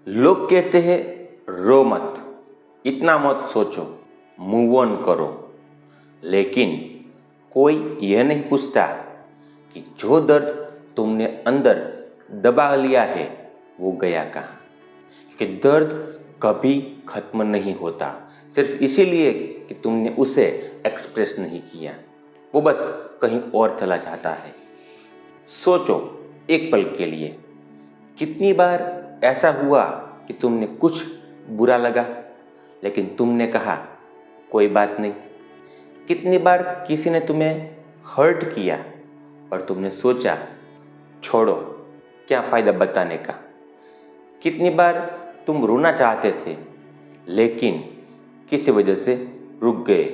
लोग कहते हैं रो मत, इतना मत सोचो, मूव ऑन करो। लेकिन कोई यह नहीं पूछता कि जो दर्द तुमने अंदर दबा लिया है वो गया कहाँ। कि दर्द कभी खत्म नहीं होता सिर्फ इसीलिए कि तुमने उसे एक्सप्रेस नहीं किया, वो बस कहीं और चला जाता है। सोचो एक पल के लिए, कितनी बार ऐसा हुआ कि तुमने कुछ बुरा लगा लेकिन तुमने कहा कोई बात नहीं। कितनी बार किसी ने तुम्हें हर्ट किया और तुमने सोचा छोड़ो, क्या फायदा बताने का। कितनी बार तुम रोना चाहते थे लेकिन किसी वजह से रुक गए,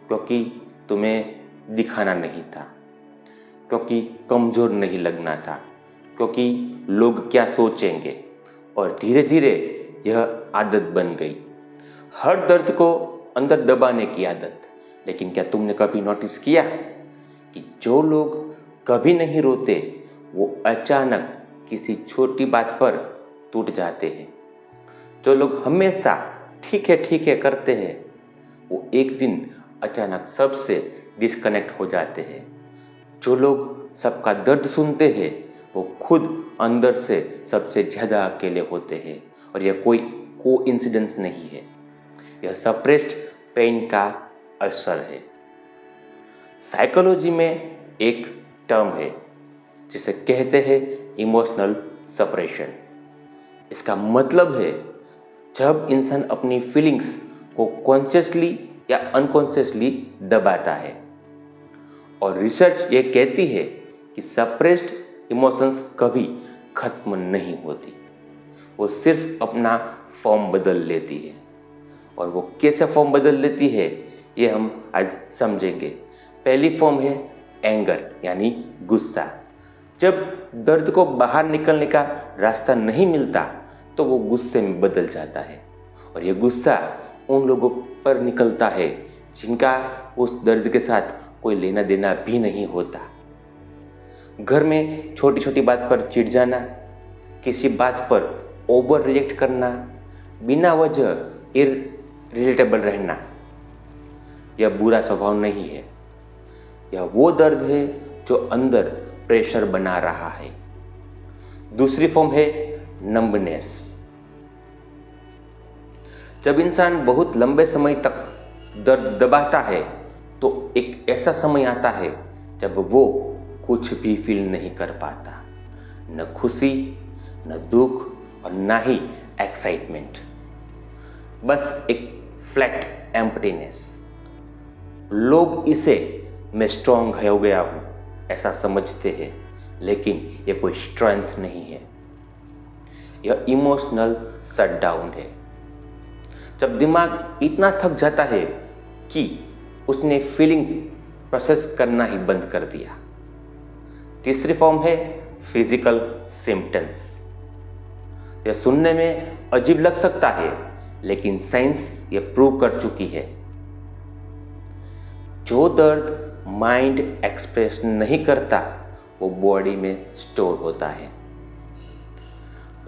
क्योंकि तुम्हें दिखाना नहीं था, क्योंकि कमजोर नहीं लगना था, क्योंकि लोग क्या सोचेंगे। और धीरे धीरे यह आदत बन गई, हर दर्द को अंदर दबाने की आदत। लेकिन क्या तुमने कभी नोटिस किया कि जो लोग कभी नहीं रोते वो अचानक किसी छोटी बात पर टूट जाते हैं। जो लोग हमेशा ठीक है करते हैं वो एक दिन अचानक सबसे डिस्कनेक्ट हो जाते हैं। जो लोग सबका दर्द सुनते हैं वो खुद अंदर से सबसे ज़्यादा अकेले होते हैं। और यह कोई कोइंसिडेंस नहीं है, यह सप्रेस्ड पेन का असर है। साइकोलॉजी में एक टर्म है जिसे कहते हैं इमोशनल सप्रेशन। इसका मतलब है जब इंसान अपनी फीलिंग्स को कॉन्शियसली या अनकॉन्शियसली दबाता है। और रिसर्च ये कहती है कि सप्रेस्ड इमोशंस कभी खत्म नहीं होती, वो सिर्फ अपना फॉर्म बदल लेती है। और वो कैसे फॉर्म बदल लेती है ये हम आज समझेंगे। पहली फॉर्म है एंगर, यानी गुस्सा। जब दर्द को बाहर निकलने का रास्ता नहीं मिलता तो वो गुस्से में बदल जाता है। और ये गुस्सा उन लोगों पर निकलता है जिनका उस दर्द के साथ कोई लेना देना भी नहीं होता। घर में छोटी छोटी बात पर चिढ़ जाना, किसी बात पर ओवर रिएक्ट करना, बिना वजह इरिटेबल रहना, यह बुरा स्वभाव नहीं है। यह वो दर्द है जो अंदर प्रेशर बना रहा है। दूसरी फॉर्म है नंबनेस। जब इंसान बहुत लंबे समय तक दर्द दबाता है तो एक ऐसा समय आता है जब वो कुछ भी फील नहीं कर पाता, न खुशी, न दुख और ना ही एक्साइटमेंट। बस एक फ्लैट एम्प्टीनेस। लोग इसे मैं स्ट्रांग हो गया हूं ऐसा समझते हैं, लेकिन यह कोई स्ट्रेंथ नहीं है, यह इमोशनल शटडाउन है। जब दिमाग इतना थक जाता है कि उसने फीलिंग्स प्रोसेस करना ही बंद कर दिया। तीसरी फॉर्म है फिजिकल सिम्पटम्स। यह सुनने में अजीब लग सकता है लेकिन साइंस यह प्रूव कर चुकी है। जो दर्द माइंड एक्सप्रेस नहीं करता वो बॉडी में स्टोर होता है।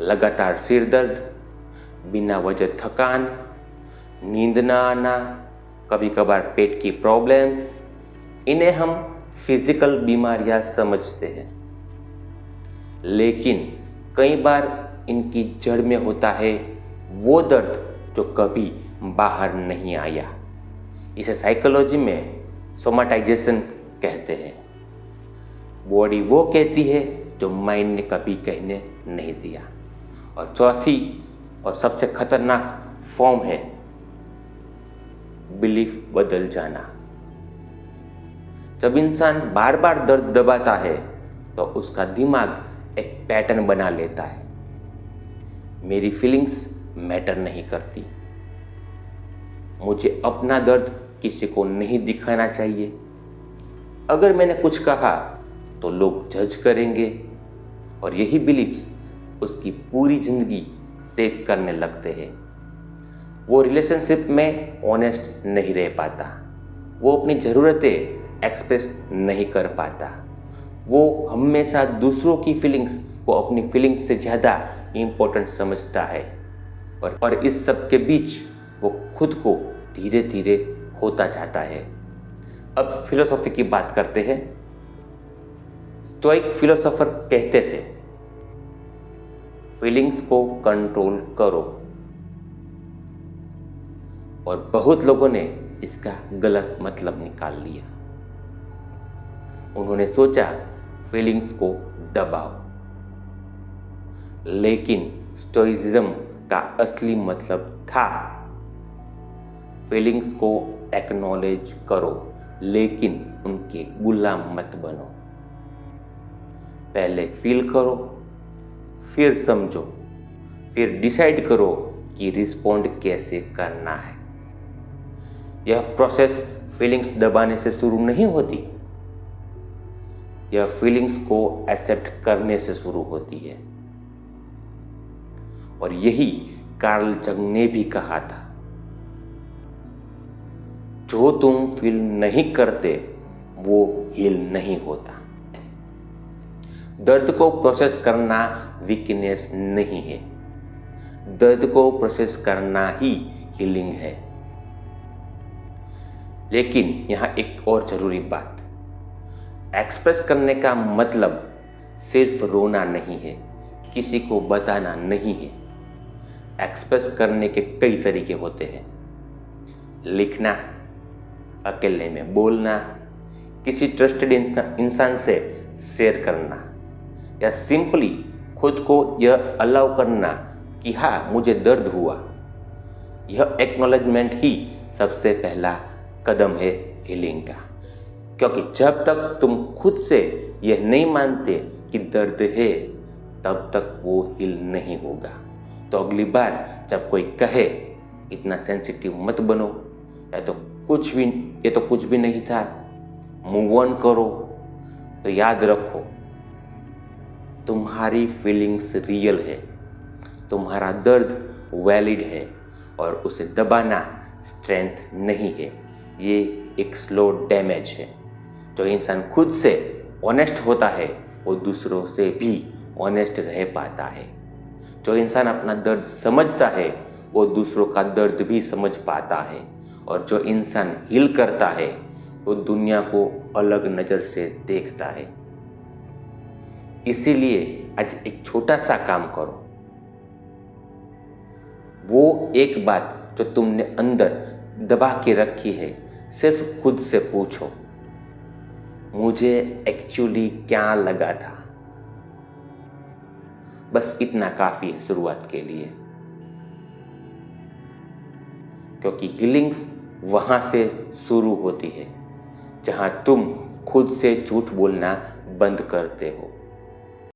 लगातार सिर दर्द, बिना वजह थकान, नींद ना आना, कभी कभार पेट की प्रॉब्लम्स, इन्हें हम फिजिकल बीमारियां समझते हैं। लेकिन कई बार इनकी जड़ में होता है वो दर्द जो कभी बाहर नहीं आया। इसे साइकोलॉजी में सोमाटाइजेशन कहते हैं। बॉडी वो कहती है जो माइंड ने कभी कहने नहीं दिया। और चौथी और सबसे खतरनाक फॉर्म है बिलीफ बदल जाना। जब इंसान बार बार दर्द दबाता है तो उसका दिमाग एक पैटर्न बना लेता है। मेरी फीलिंग्स मैटर नहीं करती, मुझे अपना दर्द किसी को नहीं दिखाना चाहिए, अगर मैंने कुछ कहा तो लोग जज करेंगे। और यही बिलीफ्स उसकी पूरी जिंदगी सेव करने लगते हैं। वो रिलेशनशिप में ऑनेस्ट नहीं रह पाता, वो अपनी ज़रूरतें एक्सप्रेस नहीं कर पाता, वो हमेशा दूसरों की फीलिंग्स को अपनी फीलिंग्स से ज़्यादा इम्पोर्टेंट समझता है। और इस सब के बीच वो खुद को धीरे धीरे खोता जाता है। अब फिलोसॉफी की बात करते हैं। स्टोइक फिलोसोफर कहते थे, फीलिंग्स को कंट्रोल करो, और बहुत लोगों ने इसका गलत मतलब निकाल लिया। उन्होंने सोचा फीलिंग्स को दबाओ, लेकिन स्टोइसिज्म का असली मतलब था फीलिंग्स को एक्नॉलेज करो, लेकिन उनके गुलाम मत बनो। पहले फील करो, फिर समझो, फिर डिसाइड करो कि रिस्पॉन्ड कैसे करना है। यह प्रोसेस फीलिंग्स दबाने से शुरू नहीं होती, यह फीलिंग्स को एक्सेप्ट करने से शुरू होती है। और यही कार्ल जंग ने भी कहा था, जो तुम फील नहीं करते वो हील नहीं होता। दर्द को प्रोसेस करना वीकनेस नहीं है, दर्द को प्रोसेस करना ही हीलिंग है। लेकिन यहां एक और जरूरी बात, एक्सप्रेस करने का मतलब सिर्फ रोना नहीं है, किसी को बताना नहीं है। एक्सप्रेस करने के कई तरीके होते हैं। लिखना, अकेले में बोलना, किसी ट्रस्टेड इंसान से शेयर करना, या सिंपली खुद को यह अलाउ करना कि हाँ मुझे दर्द हुआ। यह एक्नॉलेजमेंट ही सबसे पहला कदम है हीलिंग का। क्योंकि जब तक तुम खुद से यह नहीं मानते कि दर्द है, तब तक वो हील नहीं होगा। तो अगली बार जब कोई कहे इतना सेंसिटिव मत बनो, या तो ये तो कुछ भी नहीं था, मूव ऑन करो, तो याद रखो तुम्हारी फीलिंग्स रियल है, तुम्हारा दर्द वैलिड है, और उसे दबाना स्ट्रेंथ नहीं है, ये एक स्लो डैमेज है। जो इंसान खुद से ऑनेस्ट होता है वो दूसरों से भी ऑनेस्ट रह पाता है। जो इंसान अपना दर्द समझता है वो दूसरों का दर्द भी समझ पाता है, और जो इंसान हील करता है वो दुनिया को अलग नजर से देखता है। इसीलिए आज एक छोटा सा काम करो। वो एक बात जो तुमने अंदर दबा के रखी है, सिर्फ खुद से पूछो, मुझे एक्चुअली क्या लगा था। बस इतना काफी है शुरुआत के लिए, क्योंकि हीलिंग्स वहां से शुरू होती है जहां तुम खुद से झूठ बोलना बंद करते हो।